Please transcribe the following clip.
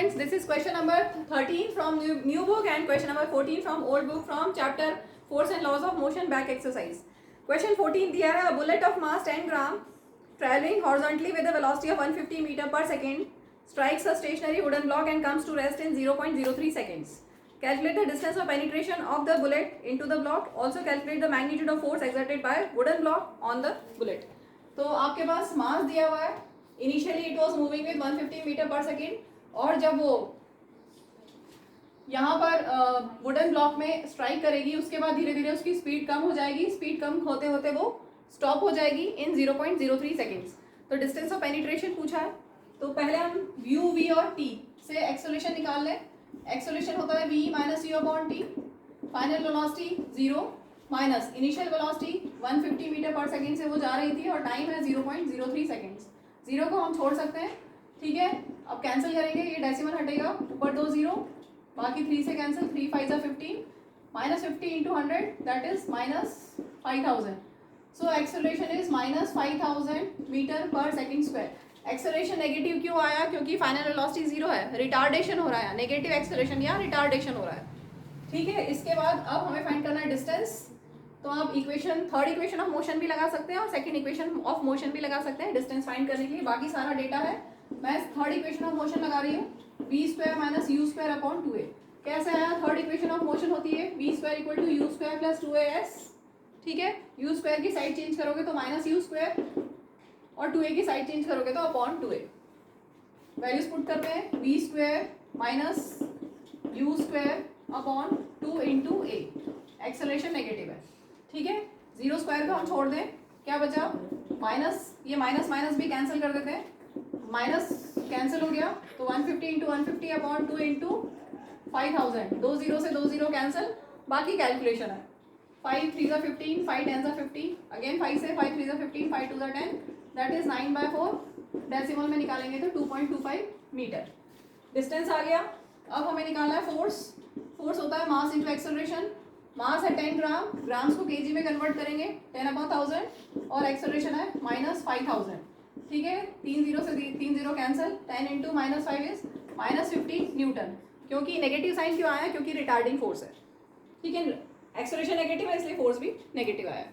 students, this is question number 13 from new book and question number 14 from old book from chapter Force and Laws of Motion back exercise. Question 14 दिया है, a bullet of mass 10 gram traveling horizontally with a velocity of 150 meter per second strikes a stationary wooden block and comes to rest in 0.03 seconds. Calculate the distance of penetration of the bullet into the block. Also calculate the magnitude of force exerted by wooden block on the bullet. तो आपके पास मास दिया हुआ है. Initially it was moving with 150 metre per second, और जब वो यहाँ पर वुडन ब्लॉक में स्ट्राइक करेगी उसके बाद धीरे धीरे उसकी स्पीड कम हो जाएगी. स्पीड कम होते होते वो स्टॉप हो जाएगी इन 0.03 सेकेंड्स. तो डिस्टेंस ऑफ पेनिट्रेशन पूछा है, तो पहले हम यू वी और टी से एक्सेलरेशन निकाल लें. एक्सेलरेशन होता है v minus U upon T. Final velocity 0 minus initial velocity 150 metre per second से वो जा रही थी और टाइम है 0.03 सेकेंड्स. 0 को हम छोड़ सकते हैं, ठीक है. अब कैंसिल करेंगे, ये डेसिमल हटेगा, ऊपर 2 0, बाकी 3 से कैंसिल. 3 5 जा 15, minus 50 into 100 that is minus 5000. So acceleration is minus 5000 metre per second square. Acceleration negative क्यों आया? क्योंकि फाइनल वेलोसिटी 0 है, रिटार्डेशन हो रहा है. नेगेटिव एक्सेलरेशन या रिटार्डेशन हो रहा है, ठीक है. इसके बाद अब हमें फाइंड करना है डिस्टेंस. तो आप equation, third equation of motion भी लगा सकते हैं और सेकंड इक्वेशन ऑफ मोशन भी लगा सकते हैं डिस्टेंस फाइंड करने के लिए. बाकी सारा डेटा है. मैं थर्ड इक्वेशन ऑफ मोशन लगा रही हूँ, V square minus U square upon 2a. कैसे आया? थर्ड इक्वेशन ऑफ मोशन होती है V square equal to U square plus 2as, ठीक है. यू स्क्वायर की साइड चेंज करोगे तो माइनस यू स्क्वायर, और 2a की साइड चेंज करोगे तो अपॉन 2a. वैल्यूज पुट करते हैं, V square minus U square upon 2 into a. Acceleration negative है, ठीक है. 0 स्क्वायर को हम छोड़ दें, क्या बचा? माइनस, ये माइनस माइनस भी कैंसिल कर देते हैं. माइनस कैंसिल हो गया तो 150 इंटू 150 अपॉन 2 इंटू 5000. 2 0 से 2 0 कैंसिल. बाकी कैलकुलेशन है. 5 3 15, 5 10 50, अगेन 5 से 5 3 15, 5 2 10, दैट इज 9/4. डेसिमल में निकालेंगे तो 2.25 मीटर. डिस्टेंस आ गया. अब हमें निकालना है फोर्स. फोर्स होता है मास इंटू एक्सेलरेशन. मास है 10 ग्राम, ग्राम्स को केजी में कन्वर्ट करेंगे 10/1000, और एक्सेलरेशन है माइनस 5000, ठीक है. 3 0 से 3 0 cancel. 10 into minus 5 is minus 50 Newton. क्योंकि नेगेटिव साइन क्यों आया? क्योंकि रिटार्डिंग फोर्स है, ठीक है. एक्सेलरेशन नेगेटिव है इसलिए फोर्स भी नेगेटिव आया.